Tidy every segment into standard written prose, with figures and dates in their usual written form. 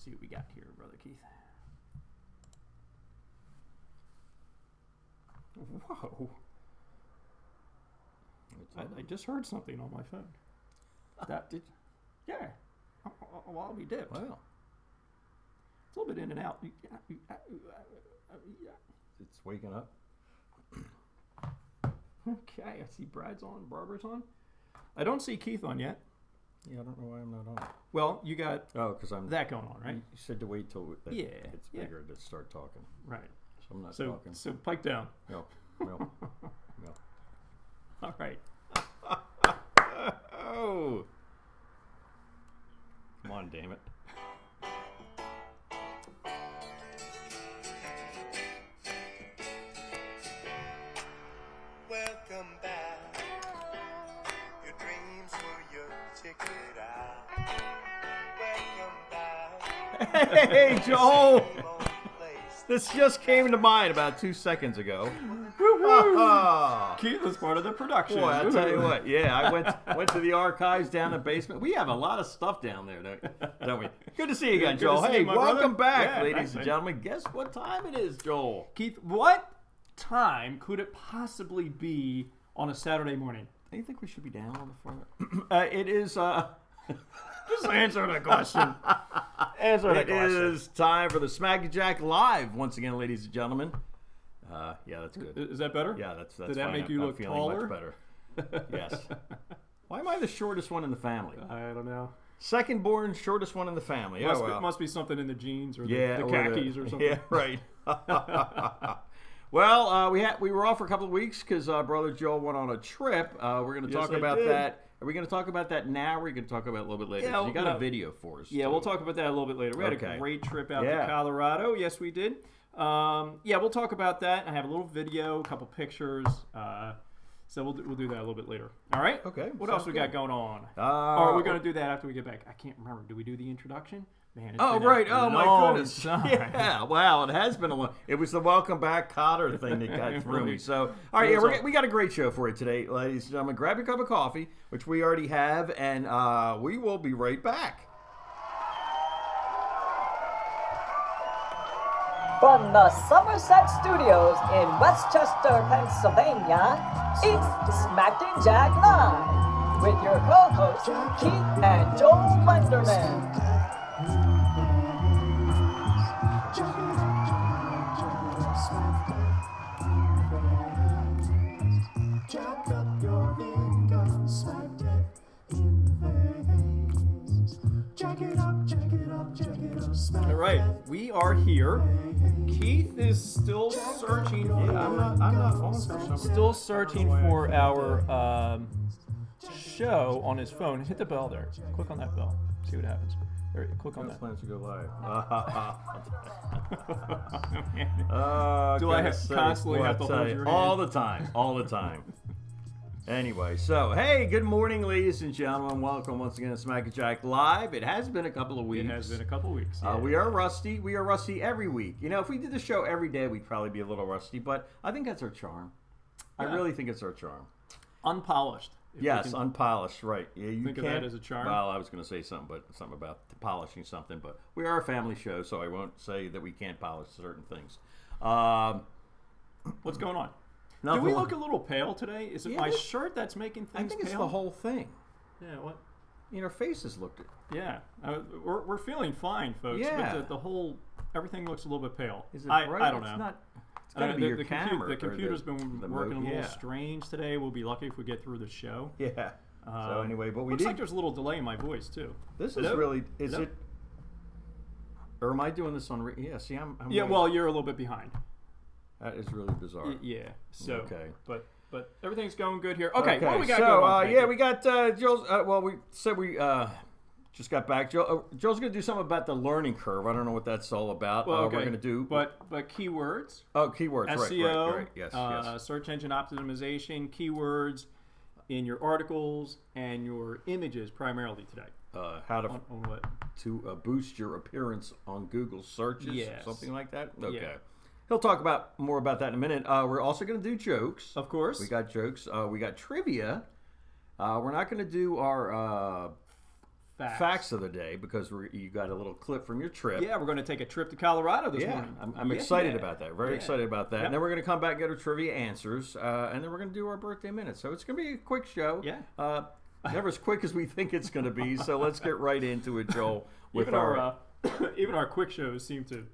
see what we got here, Brother Keith. Whoa. I just heard something on my phone. That did, yeah. While we did. Wow. It's a little bit in and out. It's waking up. Okay, I see Brad's on, Barbara's on. I don't see Keith on yet. Yeah, I don't know why I'm not on. Well, you got because I'm that going on, right? You said to wait till it's bigger to start talking. Right. So I'm not talking. So pipe down. No. All right. Oh. Come on, damn it. Welcome back. Your dreams were your ticket out. Welcome back. Hey, Joel! This just came to mind about 2 seconds ago. Keith was part of the production. Boy, I'll tell you what. Yeah, I went to the archives down in the basement. We have a lot of stuff down there, don't we? Good to see you again, Joel. Hey, welcome back, ladies and gentlemen. Guess what time it is, Joel? Keith, what time could it possibly be on a Saturday morning? Do you think we should be down on the floor? It is... Just answer the question. It is time for the Smack Jack Live once again, ladies and gentlemen. Yeah, that's good. Is that better? Yeah, that's Did that fine. make you I'm look feeling taller? much better. Yes. Why am I the shortest one in the family? I don't know. Second born, shortest one in the family. Must be something in the genes or the khakis or something. Yeah, right. Well, we were off for a couple of weeks because Brother Joel went on a trip. We're going to talk about that. Are we going to talk about that now, or are we going to talk about it a little bit later? Yeah, you got a video for us. Yeah, too. we'll talk about that a little bit later. We had a great trip out to Colorado. Yes, we did. Yeah, we'll talk about that. I have a little video, a couple pictures. So we'll do that a little bit later. All right? Okay. What else we got going on? Or are we going to do that after we get back? I can't remember. Do we do the introduction? Man, oh, right. Oh, my goodness. Time. Yeah. Wow. It has been a long... It was the Welcome Back Cotter thing that got through me. So, all right. We got a great show for you today, ladies and gentlemen. Grab your cup of coffee, which we already have, and we will be right back. From the Somerset Studios in Westchester, Pennsylvania, it's Smack Jack Live with your co-hosts Keith and Joel Wenderman. All right, we are here. Keith is still searching. Yeah, I'm not on for something. Still searching for our show on his phone. Hit the bell there. Click on that bell. See what happens. There, click on that. Plans to go live. Do I constantly have to hold your hand? All the time. Anyway, so, hey, good morning, ladies and gentlemen. Welcome once again to Smack Jack Live. It has been a couple of weeks. It has been a couple of weeks. We are rusty. We are rusty every week. You know, if we did the show every day, we'd probably be a little rusty, but I think that's our charm. Yeah. I really think it's our charm. Unpolished. Yes, unpolished, right. Yeah, you think of that as a charm? Well, I was going to say something about polishing something, but we are a family show, so I won't say that we can't polish certain things. What's going on? Nothing. Do we look a little pale today? Is it my shirt that's making things I think pale? it's the whole thing. Yeah, what? You know, our faces looked it. Yeah, we're feeling fine, folks. Yeah. But the whole, everything looks a little bit pale. Is it I bright? don't know. It's got to be your camera. The computer's been working a little strange today. We'll be lucky if we get through the show. Yeah. So anyway, but we looks like there's a little delay in my voice too. This is really, is it? Or am I doing this on? Yeah. See, I'm yeah. Well, you're a little bit behind. That is really bizarre. Yeah. So. Okay. But everything's going good here. Okay. What do we got so, going on? Yeah, we got Joel's. Well, we said we just got back. Joel's going to do something about the learning curve. I don't know what that's all about. Well, okay. We're going to do. But keywords. Oh, keywords. SEO. Right. Yes. Search engine optimization. Keywords in your articles and your images primarily today. How to on what? To boost your appearance on Google searches. Yes. Something like that. Okay. Yeah. He'll talk more about that in a minute. We're also going to do jokes. Of course. We got jokes. We got trivia. We're not going to do our facts of the day because you got a little clip from your trip. Yeah, we're going to take a trip to Colorado this morning. I'm excited about that. Very excited about that. Yep. And then we're going to come back and get our trivia answers, and then we're going to do our birthday minute. So it's going to be a quick show. Yeah. Never as quick as we think it's going to be. So let's get right into it, Joel. With Even our quick shows seem to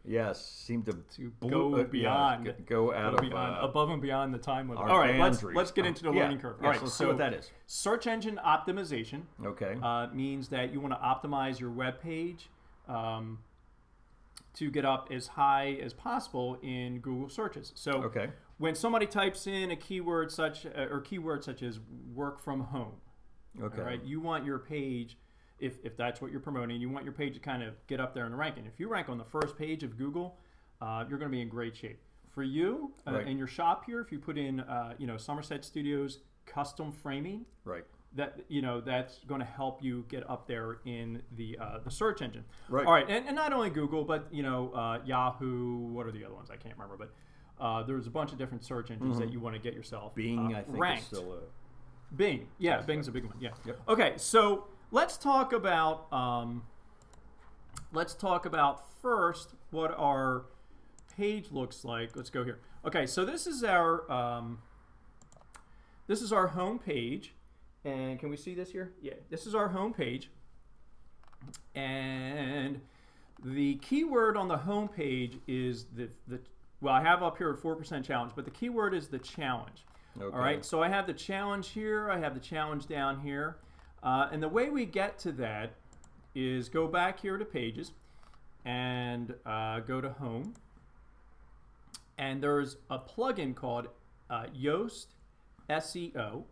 go beyond, go out of above and beyond the time limit. All right, let's get into the learning curve. All right, let's so see what that is. Search engine optimization. Okay. Means that you want to optimize your web page to get up as high as possible in Google searches. So when somebody types in a keyword such as work from home, all right, you want your page. If that's what you're promoting, you want your page to kind of get up there in the ranking. If you rank on the first page of Google, you're going to be in great shape. For you, in your shop here, if you put in, Somerset Studios custom framing, that's going to help you get up there in the search engine. Right. All right, and not only Google, but Yahoo. What are the other ones? I can't remember, but there's a bunch of different search engines that you want to get yourself Bing, I think, ranked. Is still Bing, Bing's a big one. Yeah. Yep. Okay, so. Let's talk about first what our page looks like. Let's go here. Okay, so this is our home page, and can we see this here? Yeah, this is our home page, and the keyword on the home page is well, I have up here a 4% challenge, but the keyword is the challenge. Okay. All right, so I have the challenge here. I have the challenge down here. And the way we get to that is go back here to Pages and go to Home. And there's a plugin called Yoast SEO,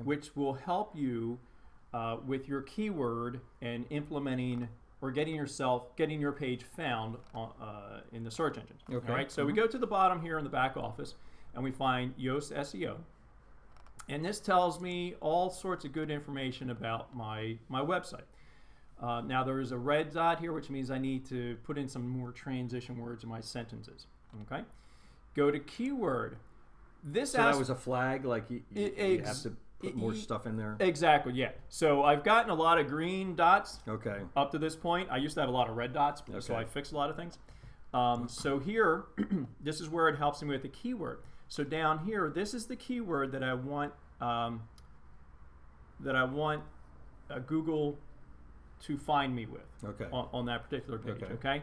which will help you with your keyword and implementing or getting your page found in the search engine. Okay. All right, so we go to the bottom here in the back office and we find Yoast SEO. And this tells me all sorts of good information about my website. Now there's a red dot here, which means I need to put in some more transition words in my sentences. Okay, go to keyword. That was a flag, like you have to put more stuff in there. Exactly, yeah. So I've gotten a lot of green dots. Okay. Up to this point, I used to have a lot of red dots, so I fixed a lot of things. So here, this is where it helps me with the keyword. So down here, this is the keyword that I want Google to find me with. Okay. On that particular page. Okay.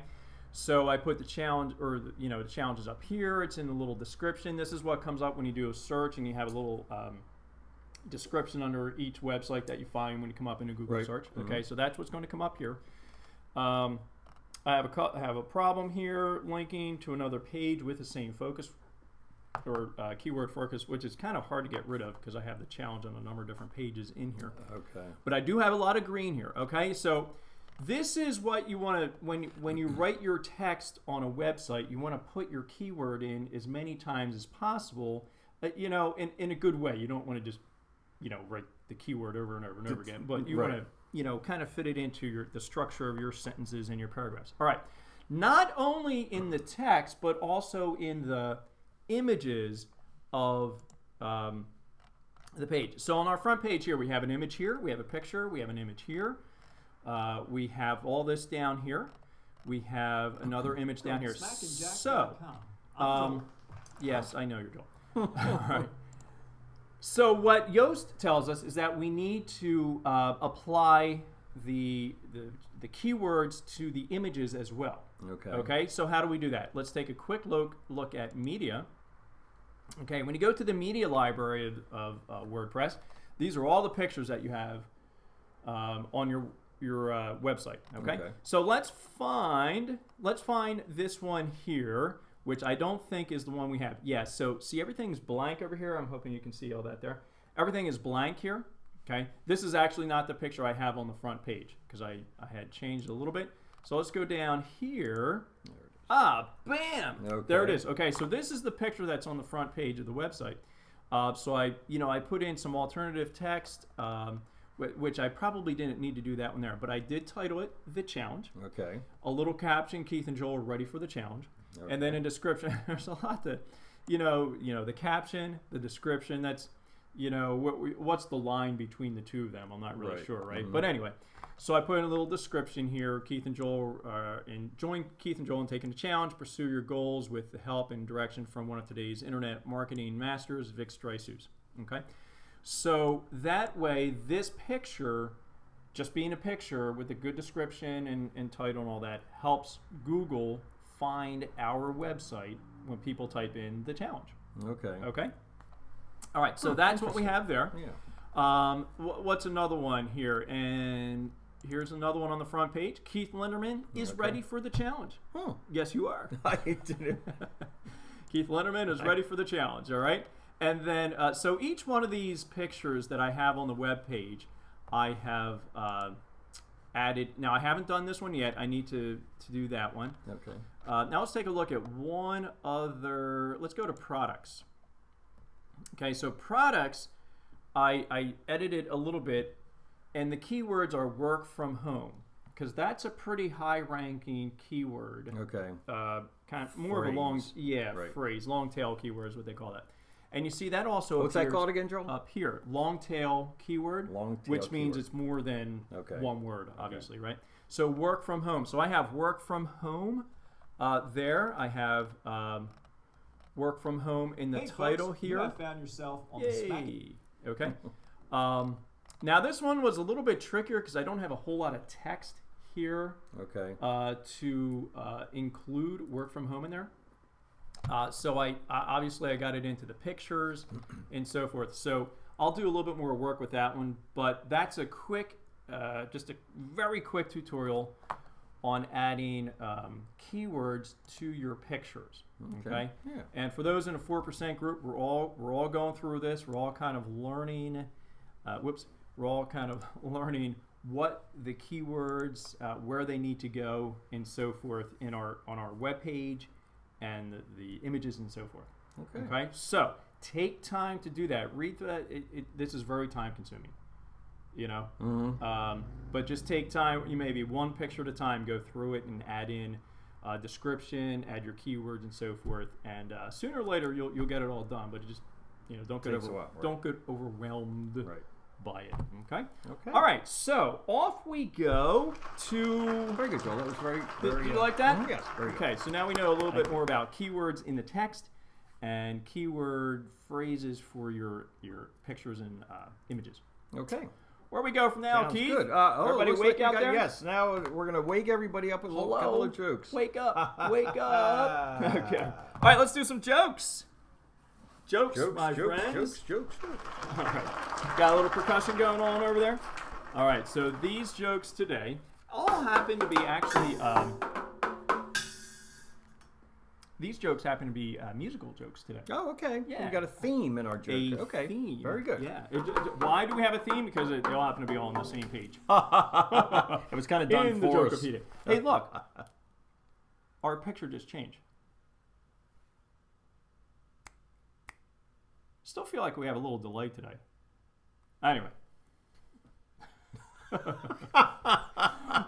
So I put the challenge, or the challenge is up here. It's in the little description. This is what comes up when you do a search and you have a little description under each website that you find when you come up in a Google search. Okay. So that's what's going to come up here. I have a problem here linking to another page with the same focus or keyword focus, which is kind of hard to get rid of because I have the challenge on a number of different pages in here. Okay. But I do have a lot of green here. Okay, so this is what you want to, when you write your text on a website, you want to put your keyword in as many times as possible, in a good way. You don't want to just, write the keyword over and over and over again, but you want to, kind of fit it into the structure of your sentences and your paragraphs. All right. Not only in the text, but also in the images of the page. So on our front page here, we have an image here, we have a picture, we have an image here, we have all this down here, we have another image down here. So, yes, I know you're Joel. All right. So what Yoast tells us is that we need to apply the keywords to the images as well. Okay. Okay. So how do we do that? Let's take a quick look at media. Okay. When you go to the media library of WordPress, these are all the pictures that you have on your website. Okay? So let's find this one here, which I don't think is the one we have. Yes. So see, everything's blank over here. I'm hoping you can see all that there. Everything is blank here. Okay. This is actually not the picture I have on the front page because I had changed a little bit. So let's go down here. There it is. Ah, bam! Okay. There it is. Okay, so this is the picture that's on the front page of the website. So I put in some alternative text, which I probably didn't need to do that one there, but I did title it The Challenge. Okay. A little caption, Keith and Joel are ready for the challenge. Okay. And then in description, there's a lot that, the caption, the description, that's, what's the line between the two of them? I'm not really sure, right? Mm-hmm. But anyway, So I put in a little description here. Keith and Joel, join Keith and Joel in taking the challenge. Pursue your goals with the help and direction from one of today's internet marketing masters, Vick Strizheus. Okay. So that way, this picture, just being a picture with a good description and title and all that, helps Google find our website when people type in the challenge. Okay. Okay. All right. So that's what we have there. Yeah. What's another one here? And here's another one on the front page. Keith Linderman is ready for the challenge. Oh. Yes, you are. I didn't. Keith Linderman is ready for the challenge. All right. And then, so each one of these pictures that I have on the web page, I have added. Now, I haven't done this one yet. I need to do that one. Okay. Now, let's take a look at one other. Let's go to products. Okay, so products, I edited a little bit, and the keywords are work from home, because that's a pretty high-ranking keyword. Okay. Kind of more Phrase. of a long, Right. phrase, long tail keyword is what they call that. And you see that also What's that appears called again, Joel? up here, long tail keyword, Long tail which means keyword. it's more than Okay. one word, obviously, right? So work from home. So I have work from home there. I have work from home in the title folks, here. You have found yourself on the smack. Yay. Okay. Now this one was a little bit trickier because I don't have a whole lot of text here Okay. to include work from home in there. So I obviously I got it into the pictures and so forth. So I'll do a little bit more work with that one, but that's a quick, just a very quick tutorial on adding keywords to your pictures. Okay. Yeah. And for those in a 4% group, we're all going through this. We're all kind of learning. We're all kind of learning what the keywords, where they need to go, and so forth on our web page, and the images and so forth. Okay. Okay. So take time to do that. Read that. This is very time consuming. You know. Mm-hmm. But just take time. You maybe one picture at a time. Go through it and add in description, add your keywords and so forth. And sooner or later you'll get it all done. But it just don't get Takes a while, right. don't get overwhelmed Right. by it. Okay. Okay. All right. So off we go to. Very good, Joel. That was very. Did you like that? Yes. Very good. Okay. So now we know a little bit more about keywords in the text and keyword phrases for your pictures and images. Okay. Where we go from now, Sounds Keith? good. Everybody looks wake like you out got- there? Yes. Now we're gonna wake everybody up with a little couple of jokes. Wake up. Wake up. Okay. All right, let's do some jokes. Jokes, my friends. Jokes. All right. Got a little percussion going on over there. All right, so these jokes today all happen to be actually, these jokes happen to be musical jokes today. Oh, okay. Yeah. We got a theme in our joke. A Okay. theme. Very good. Yeah. Why do we have a theme? Because they all happen to be all on the same page. It was kind of done In the for us. Jokepedia. Hey, look. Our picture just changed. Still feel like we have a little delay today. Anyway.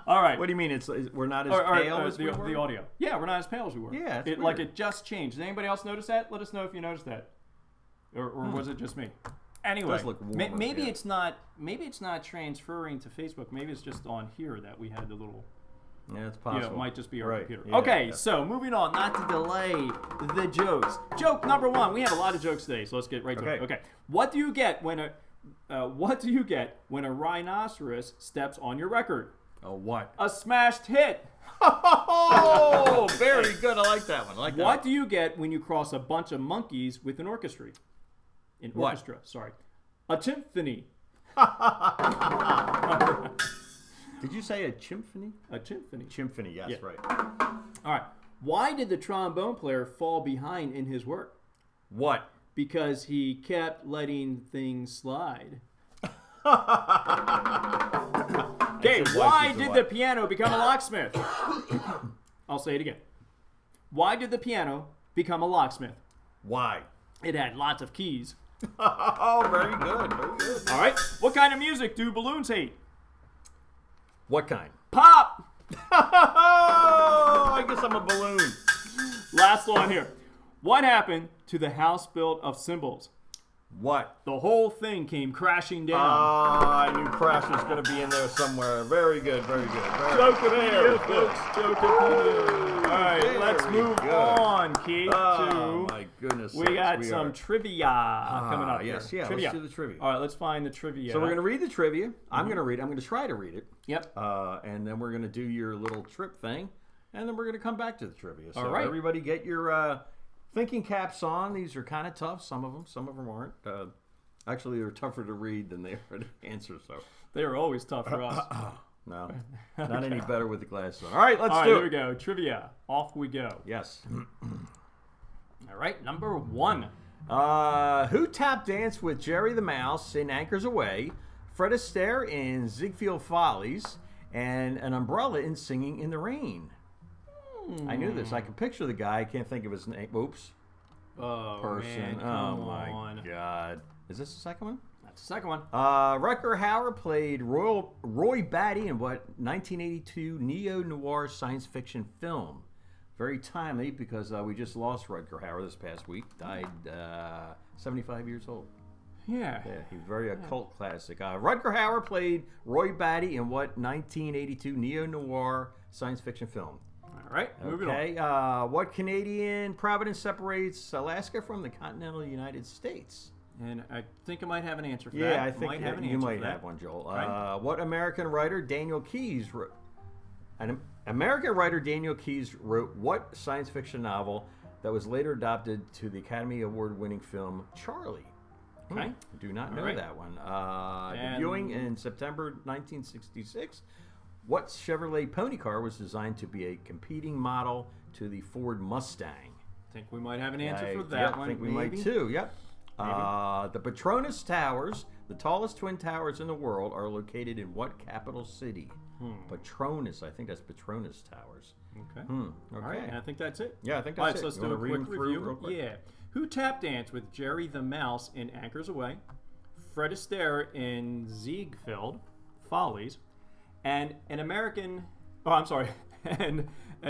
All right. What do you mean? We're not as pale as we were? the audio. Yeah, we're not as pale as we were. Yeah, it's like weird. it just changed. Did anybody else notice that? Let us know if you noticed that, or was it just me? Anyway, Does look warmer, maybe yeah. it's not. Maybe it's not transferring to Facebook. Maybe it's just on here that we had the little. Yeah, it's possible. It might just be our Right, computer. yeah, Okay, yeah. so moving on, not to delay the jokes. Joke number one. We have a lot of jokes today, so let's get right to it. Okay, what do you get when a rhinoceros steps on your record? Oh, what? A smashed hit. Oh, very good. I like that one. I like that. What do you get when you cross a bunch of monkeys with an orchestra? What? Orchestra, sorry. A symphony. Did you say a chimphony? A symphony. Chimphony, yes, Yeah. right. All right. Why did the trombone player fall behind in his work? What? Because he kept letting things slide. Okay, why did the piano become a locksmith? I'll say it again. Why did the piano become a locksmith? Why? It had lots of keys. Oh, very good. Very good. All right. What kind of music do balloons hate? What kind? Pop! I guess I'm a balloon. Last one here. What happened to the house built of symbols? What? The whole thing came crashing down. I knew Crash was going to be in there somewhere. Very good, very good. Jokepedia, folks. Jokepedia. All right, let's move on, Keith. Oh, my goodness. We got some trivia coming up. Yes, here. yeah, Trivia. let's do the trivia. All right, let's find the trivia. So we're going to read the trivia. I'm going to read it. I'm going to try to read it. Yep. And then we're going to do your little trip thing. And then we're going to come back to the trivia. So all right. Everybody get your thinking caps on. These are kind of tough. Some of them aren't. Actually, they're tougher to read than they are to answer. So they are always tough for us. No, not any better with the glasses on. All right, let's do it. Here we go. Trivia. Off we go. Yes. All right, number 1. Who tap danced with Jerry the Mouse in Anchors Away, Fred Astaire in Ziegfeld Follies, and an umbrella in Singing in the Rain? I knew this. I can picture the guy. I can't think of his name. Oops. Oh, Person. man, Oh, my God. Is this the second one? That's the second one. Rutger Hauer played Roy Batty in what 1982 neo-noir science fiction film. Very timely because we just lost Rutger Hauer this past week. Died 75 years old. Yeah. Yeah, he's very a cult classic. Rutger Hauer played Roy Batty in what 1982 neo-noir science fiction film? All right, moving on. Okay, what Canadian province separates Alaska from the continental United States? And I think I might have an answer for that. Yeah, I think you might that. have one, Joel. Right. What American writer Daniel Keyes wrote? An American writer Daniel Keyes wrote what science fiction novel that was later adapted to the Academy Award-winning film Charlie? Okay. Do not know that one. Debuting in September 1966, what Chevrolet pony car was designed to be a competing model to the Ford Mustang? I think we might have an answer for that one. I think we might too. Yep. The Petronas Towers, the tallest twin towers in the world, are located in what capital city? Petronas. I think that's Petronas Towers. Okay. Okay. All right. And I think that's it. Yeah, I think All that's right, it. so let's do a read quick them review. real quick? Yeah. Who tap danced with Jerry the Mouse in Anchors Away, Fred Astaire in Ziegfeld Follies, and an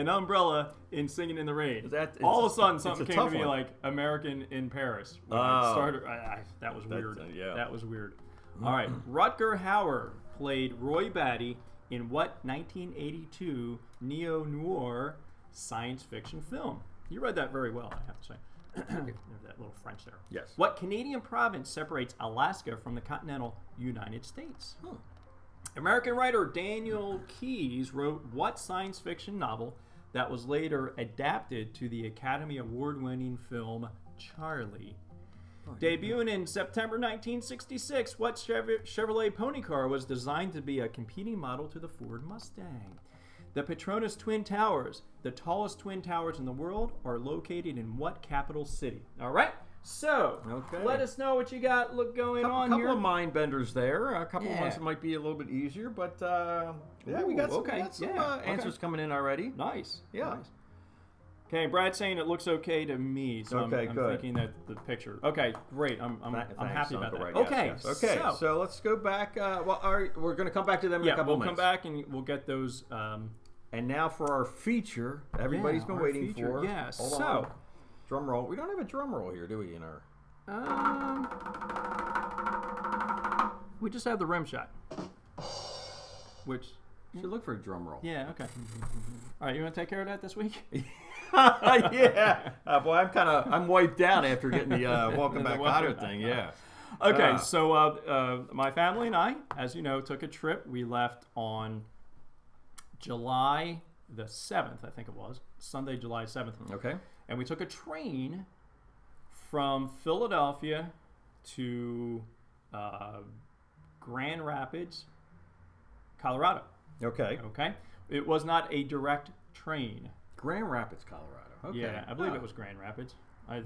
umbrella in Singing in the Rain? All of a sudden, something came to me like American in Paris. That was weird. That was weird. All right. Rutger Hauer played Roy Batty in what 1982 neo-noir science fiction film? You read that very well, I have to say. That little French there. Yes. What Canadian province separates Alaska from the continental United States? American writer Daniel Keyes wrote what science fiction novel that was later adapted to the Academy Award-winning film Charlie? Debuting in September 1966, what Chevrolet pony car was designed to be a competing model to the Ford Mustang? The Petronas Twin Towers, the tallest twin towers in the world, are located in what capital city? All right. So, let us know what you got going on here. A couple of mind benders there. A couple of ones that might be a little bit easier, but we got some answers coming in already. Nice. Yeah. Nice. Okay, Brad's saying it looks okay to me, so I'm thinking that the picture. Okay, great. I'm happy about that. Right. Okay. Yes. Okay. So let's go back. We're going to come back to them in a couple of minutes. We'll come back and we'll get those. And now for our feature, everybody's been waiting for. Yeah. Hold on. Drum roll. We don't have a drum roll here, do we? In our. We just have the rim shot, which. Should look for a drum roll. Yeah. Okay. All right. You want to take care of that this week? Yeah. Boy, I'm wiped out after getting the Welcome Back Cotter thing. Yeah. Okay. So my family and I, as you know, took a trip. We left on July the 7th, I think it was. Sunday, July 7th. Okay. And we took a train from Philadelphia to Grand Rapids, Colorado. Okay. Okay. It was not a direct train. Grand Rapids, Colorado. Okay. Yeah, I believe it was Grand Rapids. Now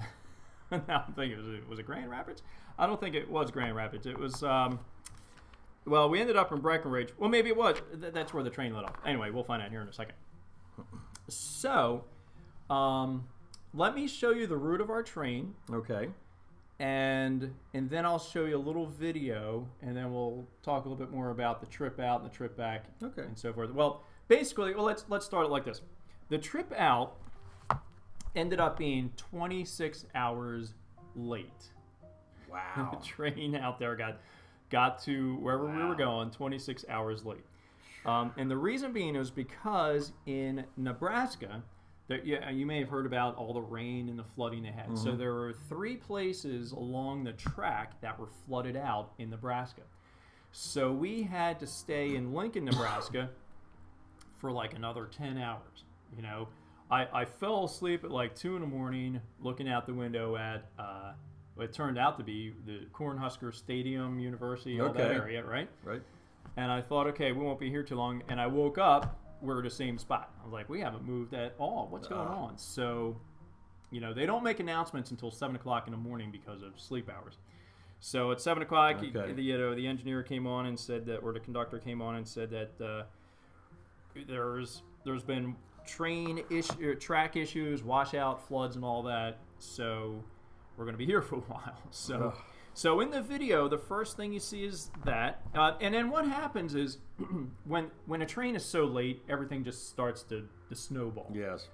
I'm thinking, was it Grand Rapids? I don't think it was Grand Rapids. It was, well, we ended up in Breckenridge. Well, maybe it was. That's where the train let off. Anyway, we'll find out here in a second. So, let me show you the route of our train. Okay. And then I'll show you a little video, and then we'll talk a little bit more about the trip out and the trip back, and so forth. Well, basically, let's start it like this. The trip out ended up being 26 hours late. Wow. train out there got to wherever we were going 26 hours late. And the reason being is because in Nebraska, you may have heard about all the rain and the flooding they had. So there were 3 places along the track that were flooded out in Nebraska. So we had to stay in Lincoln, Nebraska for like another 10 hours. You know, I fell asleep at like 2 in the morning looking out the window at what it turned out to be the Cornhusker Stadium, University, all that area, right? Right. And I thought, okay, we won't be here too long. And I woke up, we're at the same spot. I was like, we haven't moved at all. What's going on? So, you know, they don't make announcements until 7 o'clock in the morning because of sleep hours. So at 7 o'clock, the engineer came on and said that, or the conductor came on and said that there's been track issues, washout, floods, and all that. So we're going to be here for a while. So in the video, the first thing you see is that, and then what happens is when a train is so late, everything just starts to snowball. Yes.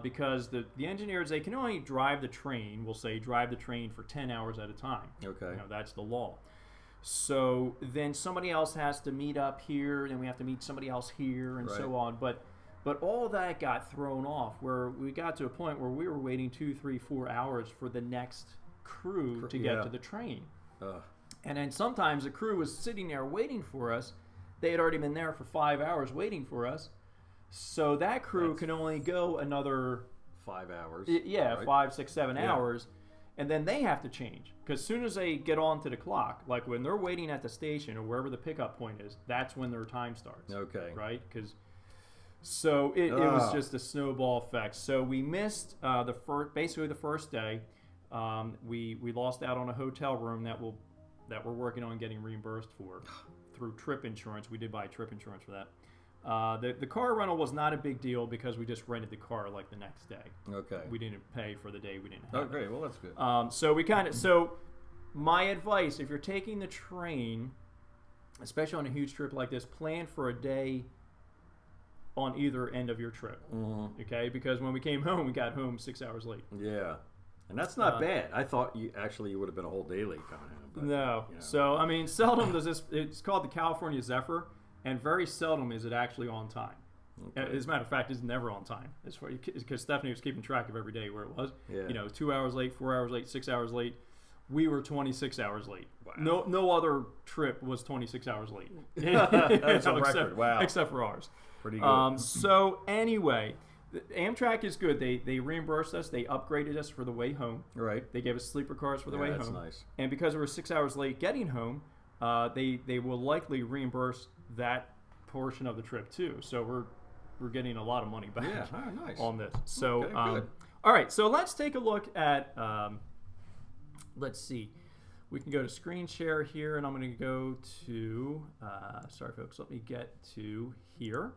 Because the engineers, they can only drive the train. We'll say drive the train for 10 hours at a time. Okay. You know, that's the law. So then somebody else has to meet up here, and then we have to meet somebody else here, and so on. But all that got thrown off, where we got to a point where we were waiting 2, 3, 4 hours for the next crew to get to the train. And then sometimes the crew was sitting there waiting for us. They had already been there for 5 hours waiting for us. So that crew can only go another 5 hours. 5, 6, 7 hours. And then they have to change. Because as soon as they get onto the clock, like when they're waiting at the station or wherever the pickup point is, that's when their time starts. Okay. Right? So it was just a snowball effect. So we missed basically the first day. We lost out on a hotel room that we're working on getting reimbursed for through trip insurance. We did buy trip insurance for that. The car rental was not a big deal because we just rented the car like the next day. Okay. We didn't pay for the day we didn't have. Okay, well that's good. So my advice, if you're taking the train, especially on a huge trip like this, plan for a day on either end of your trip. Okay, because when we came home, we got home 6 hours late. Yeah. And that's not bad. I thought you would have been a whole day late coming home. But, no. You know. So, I mean, seldom does this, it's called the California Zephyr, and very seldom is it actually on time. Okay. As a matter of fact, it's never on time. Because Stephanie was keeping track of every day where it was. Yeah. You know, 2 hours late, 4 hours late, 6 hours late. We were 26 hours late. Wow. No other trip was 26 hours late. That's a record. Wow. Except for ours. Pretty good. So, anyway, Amtrak is good. They reimbursed us. They upgraded us for the way home. Right. They gave us sleeper cars for the way home. That's nice. And because we were 6 hours late getting home, they will likely reimburse that portion of the trip too. So we're getting a lot of money back nice. on this. So good. All right. So let's take a look at. Let's see. We can go to screen share here, and I'm going to go to. Sorry, folks. Let me get to here.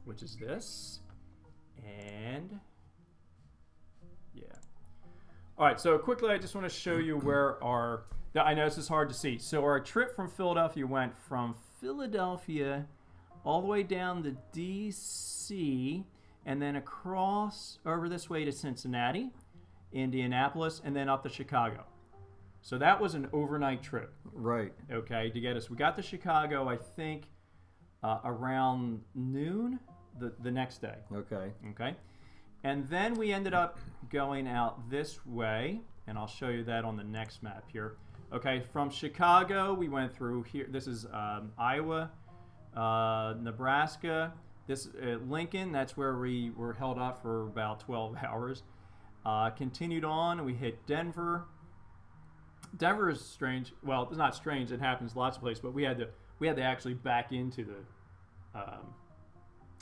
Which is this, and yeah. All right, so quickly I just want to show you where I know this is hard to see. So our trip from Philadelphia went from Philadelphia all the way down to DC, and then across over this way to Cincinnati, Indianapolis, and then up to Chicago. So that was an overnight trip. Right. Okay, to get us. We got to Chicago, I think, around noon the next day. Okay. And then we ended up going out this way, and I'll show you that on the next map here. Okay, from Chicago, we went through here. This is Iowa, Nebraska. This Lincoln, that's where we were held up for about 12 hours. Continued on, we hit Denver. Denver is strange. Well, it's not strange. It happens lots of places, but we had to actually back into the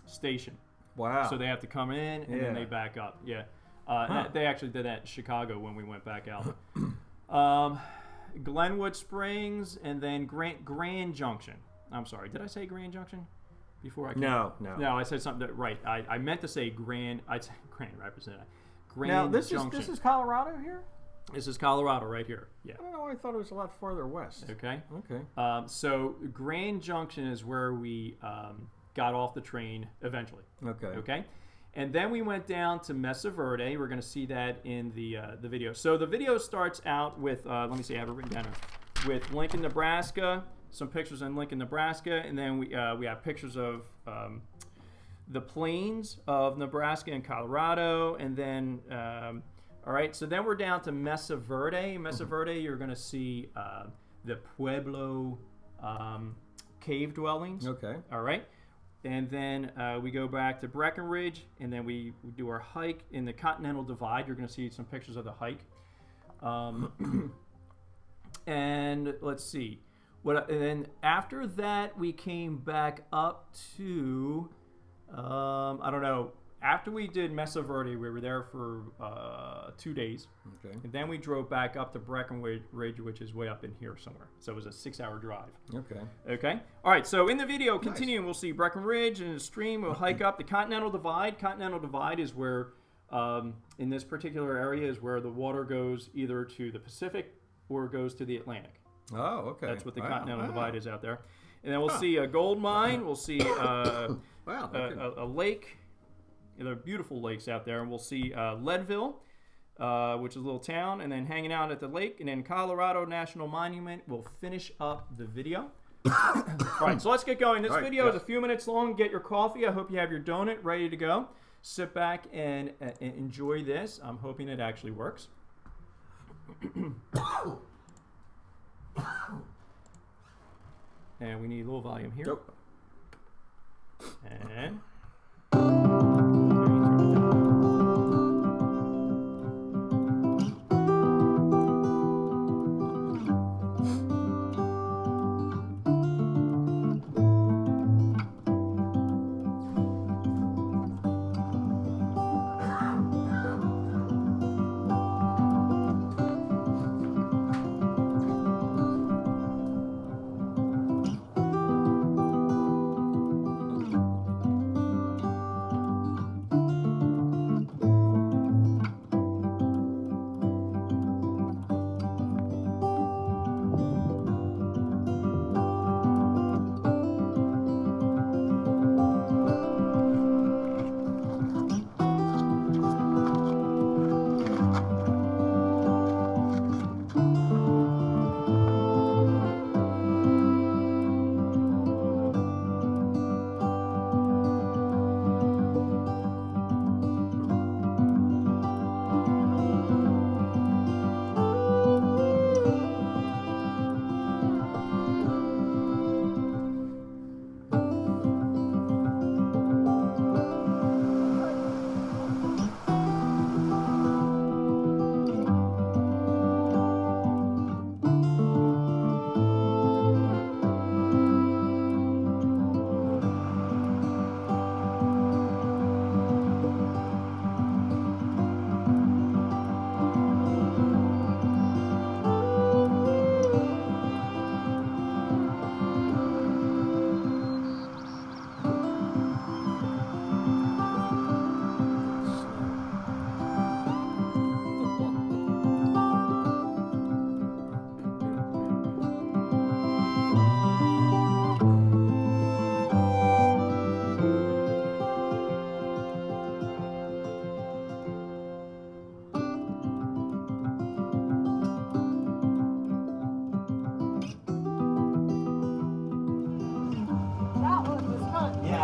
station. Wow. So they have to come in and then they back up. Yeah. They actually did that in Chicago when we went back out. Glenwood Springs and then Grand Junction. I'm sorry. Did I say Grand Junction before I came? No. No, I said something right. I meant to say Grand. I said Grand Rapids. Grand now, Junction. This is Colorado here? This is Colorado right here. Yeah. I don't know. I thought it was a lot farther west. Okay. Okay. So Grand Junction is where we got off the train eventually. Okay. Okay. And then we went down to Mesa Verde. We're going to see that in the video. So the video starts out with, let me see, I have it written down here, with Lincoln, Nebraska, some pictures in Lincoln, Nebraska, and then we have pictures of the plains of Nebraska and Colorado, and then, all right, so then we're down to Mesa Verde. Mesa Verde, you're going to see the Pueblo cave dwellings. Okay. All right. And then we go back to Breckenridge, and then we do our hike in the Continental Divide. You're going to see some pictures of the hike. And let's see. And then after that, we came back up to, I don't know. After we did Mesa Verde, we were there for 2 days. Okay. And then we drove back up to Breckenridge, which is way up in here somewhere. So it was a 6-hour drive. Okay. Okay. All right. So in the video, continuing, we'll see Breckenridge and the stream. We'll hike up the Continental Divide. Continental Divide is where, in this particular area, is where the water goes either to the Pacific or goes to the Atlantic. Oh, okay. That's what the Continental Divide is out there. And then we'll see a gold mine. We'll see a lake. There are beautiful lakes out there. And we'll see Leadville, which is a little town, and then hanging out at the lake. And then Colorado National Monument will finish up the video. All right, so let's get going. This video is a few minutes long. Get your coffee. I hope you have your donut ready to go. Sit back and enjoy this. I'm hoping it actually works. And we need a little volume here. Nope. And...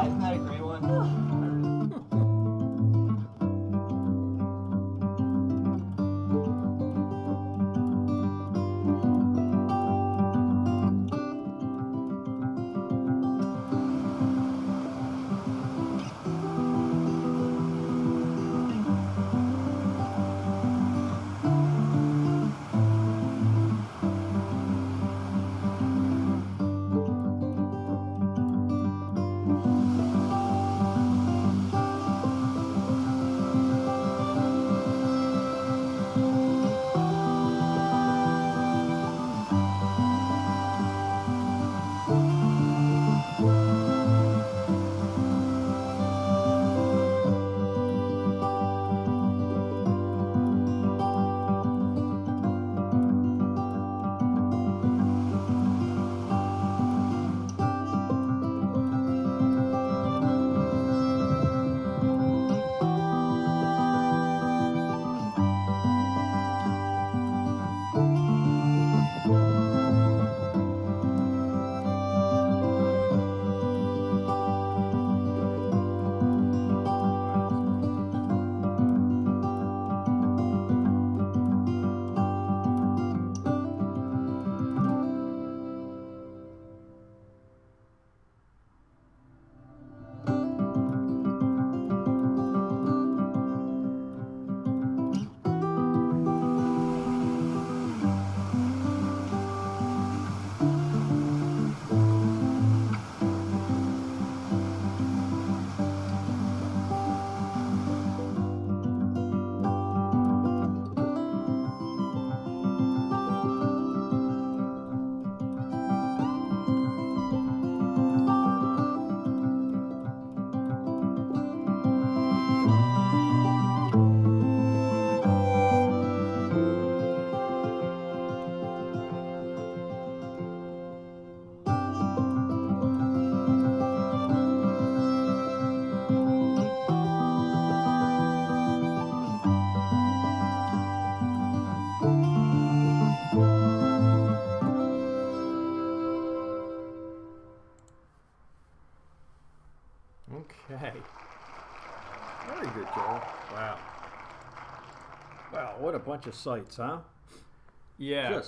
Isn't that a great one? Okay. Very good, Joel. Wow. Wow, what a bunch of sights, huh? Yeah.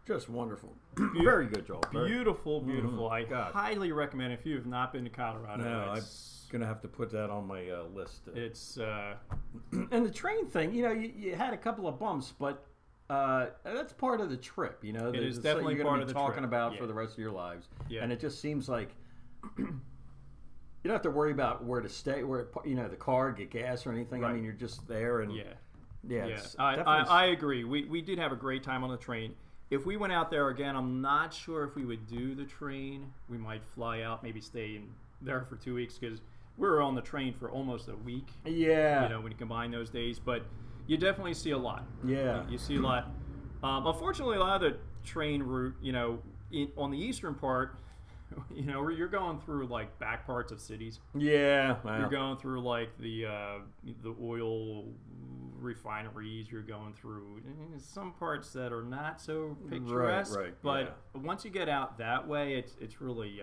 Just wonderful. Very good, Joel. Beautiful. I highly recommend if you have not been to Colorado. No, I'm gonna have to put that on my list. It's and the train thing. You know, you had a couple of bumps, but that's part of the trip. You know, it is so definitely you're part gonna of be the talking trip. about for the rest of your lives. Yeah. And it just seems like you don't have to worry about where to stay, where the car, get gas or anything. Right. I mean, you're just there and yeah. I agree. We did have a great time on the train. If we went out there again, I'm not sure if we would do the train. We might fly out, maybe stay there for 2 weeks because we were on the train for almost a week. Yeah. You know, when you combine those days, but you definitely see a lot. Yeah. You see a lot. Unfortunately, a lot of the train route, on the eastern part, you're going through like back parts of cities. Yeah. Wow. You're going through like the oil refineries. You're going through some parts that are not so picturesque. Right. But once you get out that way, it's really.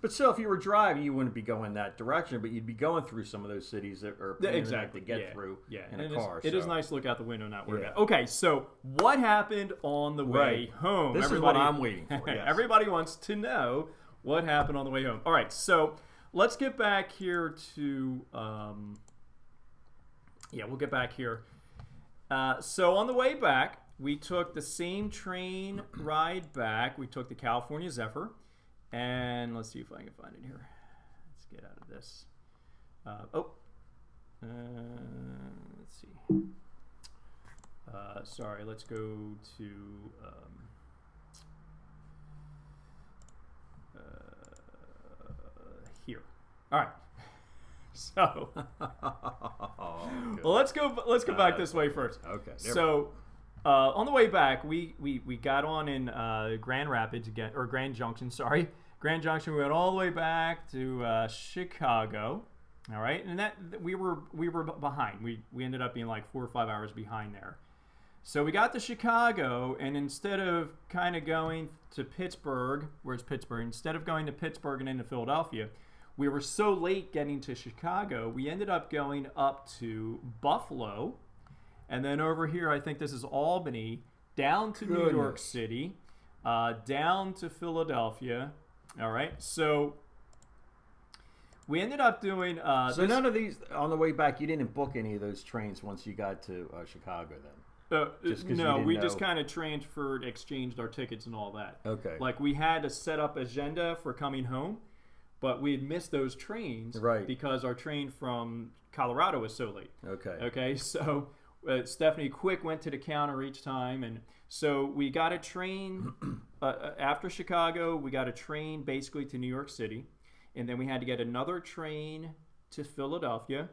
But still, if you were driving, you wouldn't be going that direction, but you'd be going through some of those cities that are exactly to get through in a car. It is nice to look out the window and not worry about it. Okay, so what happened on the way home? This is what I'm waiting for. Yes. Everybody wants to know what happened on the way home. All right, so let's get back here to we'll get back here. So on the way back, we took the same train ride back. We took the California Zephyr. And let's see if I can find it here. Let's get out of this. Let's see. Sorry, let's go to here. All right. So, well, let's go back this way first. Okay. So, on the way back, we got on in Grand Rapids again, or Grand Junction. Sorry, Grand Junction. We went all the way back to Chicago. All right, and that we were behind. We ended up being like 4 or 5 hours behind there. So we got to Chicago, and instead of kind of going to Pittsburgh, where's Pittsburgh? Instead of going to Pittsburgh and into Philadelphia, we were so late getting to Chicago, we ended up going up to Buffalo, and then over here, I think this is Albany, down to New York City, down to Philadelphia. All right, so we ended up doing. So none of these on the way back. You didn't book any of those trains once you got to Chicago, then. No, we just kind of transferred, exchanged our tickets and all that. Okay. Like we had a set up agenda for coming home, but we had missed those trains because our train from Colorado was so late. Okay, so Stephanie quick went to the counter each time, and so we got a train after Chicago. We got a train basically to New York City, and then we had to get another train to Philadelphia,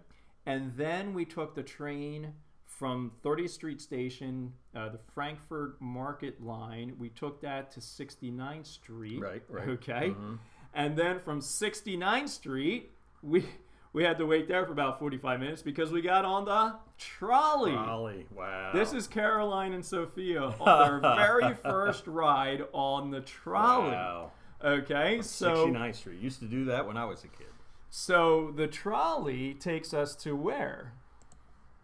and then we took the train from 30th Street Station, the Frankfurt Market line. We took that to 69th Street. Right. Okay. Mm-hmm. And then from 69th Street, we had to wait there for about 45 minutes because we got on the trolley. Wow. This is Caroline and Sophia on their very first ride on the trolley. Wow. Okay, so 69th Street. Used to do that when I was a kid. So the trolley takes us to where?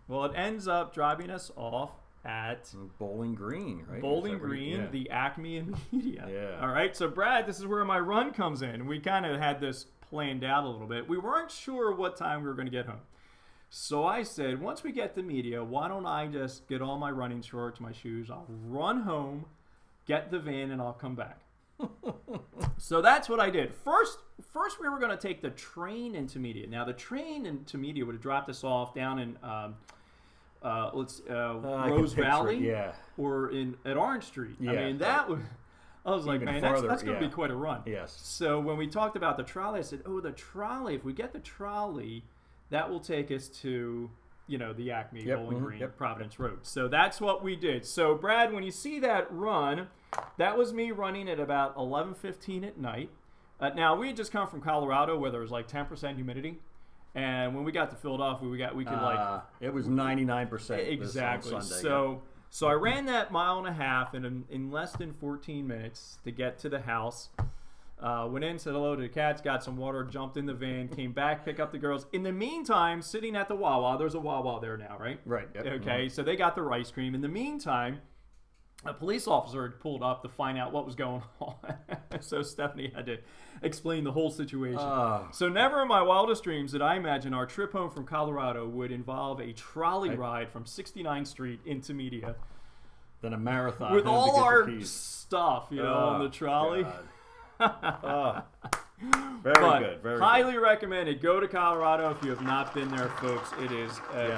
Well, it ends up dropping us off at Bowling Green, right? Bowling Green, the Acme and Media. Yeah. All right, so Brad, this is where my run comes in. We kind of had this planned out a little bit. We weren't sure what time we were going to get home. So I said, once we get to Media, why don't I just get all my running shorts, my shoes, I'll run home, get the van, and I'll come back. So that's what I did. First we were going to take the train into Media. Now, the train into Media would have dropped us off down in Rose Valley, or at Orange Street. Yeah, I mean, I was like, man, that's going to be quite a run. Yes. So when we talked about the trolley, I said, the trolley, if we get the trolley, that will take us to, the Acme, Bowling Green, Providence Road. So that's what we did. So, Brad, when you see that run, that was me running at about 11:15 at night. Now, we had just come from Colorado where there was like 10% humidity. And when we got to Philadelphia, we could it was 99%. Exactly. On Sunday, So I ran that 1.5 miles in less than 14 minutes to get to the house. Went in, said hello to the cats, got some water, jumped in the van, came back, pick up the girls. In the meantime, sitting at the Wawa, there's a Wawa there now, right? Right. Yep. Okay, so they got their ice cream. In the meantime, a police officer had pulled up to find out what was going on. So Stephanie had to explain the whole situation. So never in my wildest dreams did I imagine our trip home from Colorado would involve a trolley ride from 69th Street into Media. Then a marathon. With home all to get our the keys. stuff, on the trolley. Very good. Very highly recommended. Go to Colorado if you have not been there, folks. It is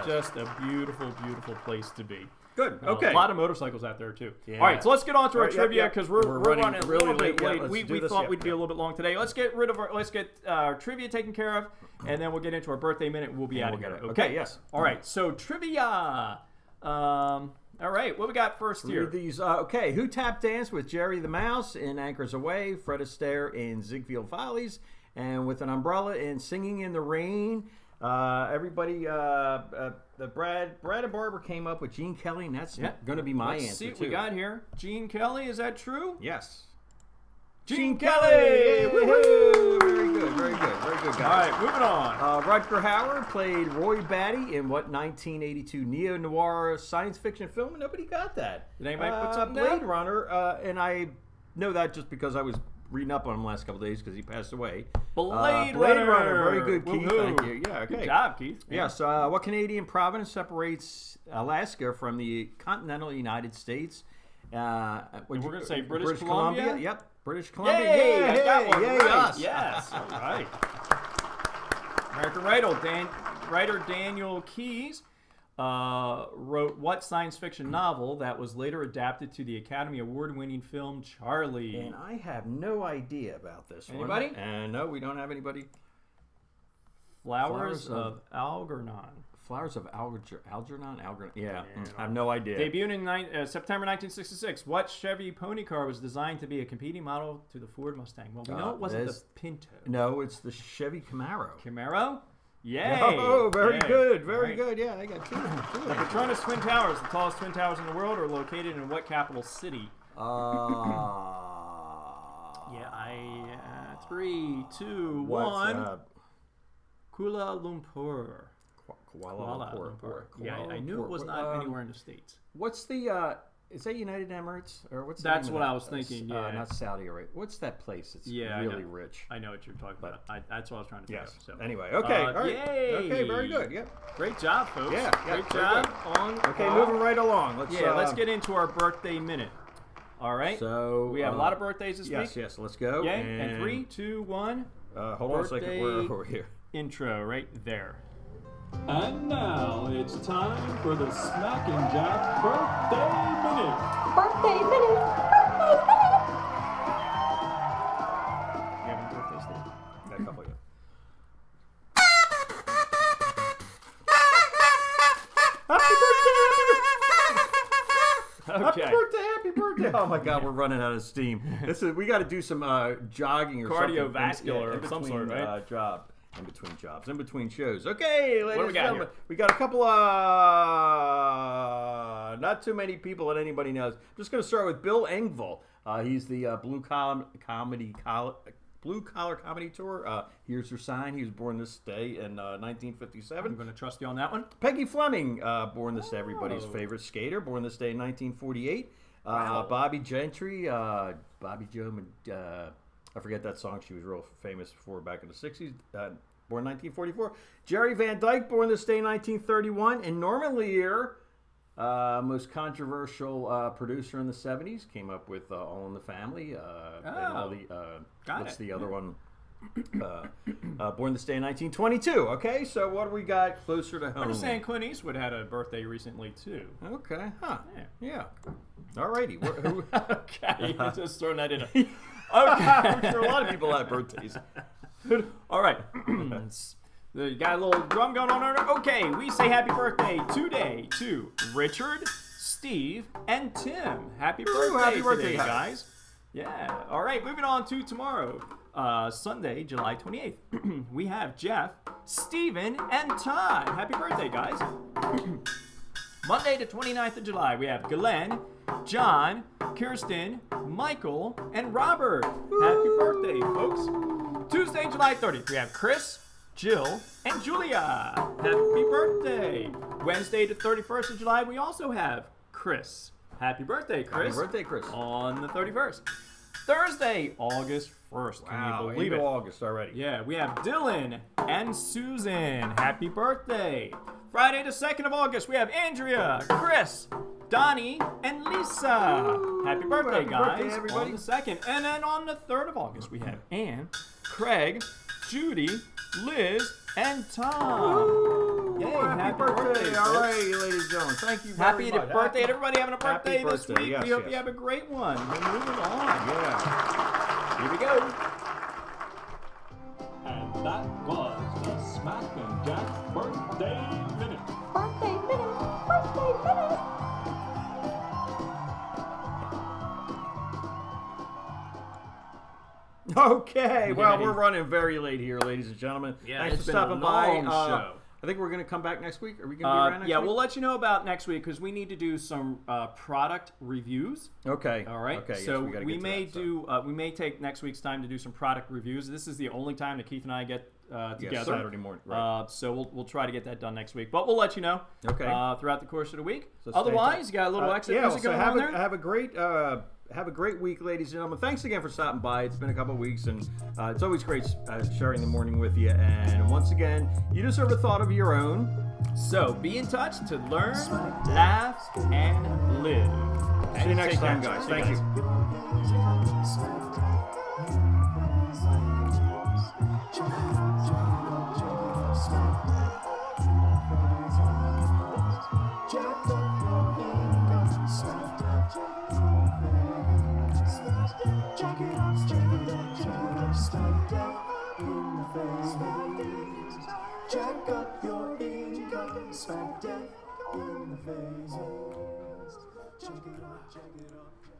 just a beautiful, beautiful place to be. Good. Okay. A lot of motorcycles out there too. Yeah. All right, so let's get on to our trivia because we're running a really little bit late. late. We thought we'd be a little bit long today. Let's get our trivia taken care of, and then we'll get into our birthday minute. And we'll be out of here. Okay. Yes. All right. So trivia. All right. What we got first here? These. Okay. Who tap danced with Jerry the Mouse in Anchors Away? Fred Astaire in Ziegfeld Follies, and with an umbrella in Singing in the Rain. Everybody, the Brad and Barbara came up with Gene Kelly, and that's going to be my answer. Let's see what too. we got here. Gene Kelly, is that true? Yes. Gene Kelly! Woohoo! Very good, very good, very good, guys. All right, moving on. Rutger Hauer played Roy Batty in what 1982 neo-noir science fiction film? And nobody got that. Did anybody put something Blade down? Runner, and I know that just because I was reading up on him the last couple of days because he passed away. Blade Runner. Runner. Very good, Keith. Woo-hoo. Thank you. Yeah, okay. Good job, Keith. Yes. What Canadian province separates Alaska from the continental United States? We're going to say British Columbia? Yep. British Columbia. Yay! I got one Yay, right. us. Yes. All right. American writer Daniel Keyes wrote what science fiction novel that was later adapted to the Academy Award-winning film Charlie? And I have no idea about this one. Anybody? And no, we don't have anybody. Flowers of Algernon. Flowers of Algernon? Yeah, I have no idea. Debuted in September 1966. What Chevy pony car was designed to be a competing model to the Ford Mustang? Well, we know it wasn't the Pinto. No, it's the Chevy Camaro. Camaro? Yay! Oh, very good. Very right. good. Yeah, they got two. The Petronas Twin Towers, the tallest twin towers in the world, are located in what capital city? Yeah, 3, 2, 1. Kuala Lumpur. Kuala Lumpur. Yeah, I knew it was not anywhere in the States. What's the, is that United Emirates? Or what's the That's name what of that? I was thinking, yeah. Not Saudi Arabia. What's that place that's really rich? I know what you're talking about. That's what I was trying to think of. So. Anyway, okay. All right. Yay! Okay, very good. Yep. Great job, folks. Yeah, Great very job. good. Okay, moving right along. Let's get into our birthday minute. All right. So we have a lot of birthdays this week. Yes, let's go. Yeah, and 3, 2, 1. Hold on a second. We're over here. Intro right there. And now it's time for the Smack and Jack Birthday Minute. Birthday minute. You have any birthdays there? Got a couple of you. Okay. Happy birthday! Oh my God, we're running out of steam. We got to do some jogging or cardiovascular of some sort, right? In between shows. Okay, ladies and gentlemen, we got a couple of not too many people that anybody knows. I'm just going to start with Bill Engvall. He's the blue collar comedy tour. Here's Your Sign. He was born this day in 1957. I'm going to trust you on that one. Peggy Fleming, born this day, everybody's favorite skater, born this day in 1948. Wow. Bobby Gentry, Bobby Joe, I forget that song she was real famous for back in the 60s, born 1944. Jerry Van Dyke, born this day in 1931. And Norman Lear, most controversial producer in the 70s, came up with All in the Family. And all the, the other one? Born this day in 1922. Okay, so what do we got closer to home? I understand Clint Eastwood had a birthday recently too. Okay, huh? Yeah. Alrighty. Okay, just throwing that in. Okay. I'm sure a lot of people have birthdays. All right. You got a little drum going on there. Okay, we say happy birthday today to Richard, Steve, and Tim. Happy birthday today, guys. Yeah. All right, moving on to tomorrow. Sunday, July 28th. We have Jeff, Steven, and Todd. Happy birthday, guys. Monday, the 29th of July, we have Glenn, John, Kirsten, Michael, and Robert. Happy birthday, folks. Tuesday, July 30th, we have Chris, Jill, and Julia. Happy birthday. Wednesday, the 31st of July, we also have Chris. Happy birthday, Chris. Happy birthday, Chris. On the 31st. Thursday, August 1st. Can you believe it? August already. Yeah, we have Dylan and Susan. Happy birthday. Friday, the 2nd of August, we have Andrea, Chris, Donnie, and Lisa. Happy birthday, happy guys. birthday, everybody. On the 2nd. And then on the 3rd of August, we have Ann, Craig, Judy, Liz, and Tom. Yay, happy birthday. All right, ladies and gentlemen. Thank you very much. Happy birthday to everybody having a birthday Happy this birthday, week. yes, We hope yes. you have a great one. We're moving on. Yeah. Here we go. And that was the Smack and Jack Birthday Minute. Birthday minute, birthday minute. Okay, well, Yay. we're running very late here, ladies and gentlemen. Yeah, Thanks it's for been a stopping by. long show. I think we're going to come back next week. Are we going to be around next Yeah, week? we'll let you know about next week because we need to do some product reviews. Okay. All right. Okay. So yes, we gotta we get to may that, so. do. We may take next week's time to do some product reviews. This is the only time that Keith and I get together. Saturday morning. Right. So we'll try to get that done next week. But we'll let you know. Okay. Throughout the course of the week. So stay Otherwise, tuned. you got a little extra music so going have on a, there. have a great week, ladies and gentlemen. Thanks again for stopping by. It's been a couple of weeks, and it's always great sharing the morning with you. And once again, you deserve a thought of your own. So be in touch to learn, laugh, and live. See you next Take time, care. guys. See you Thank you. Jack up your income, smack that in the face. Check it out, check it out.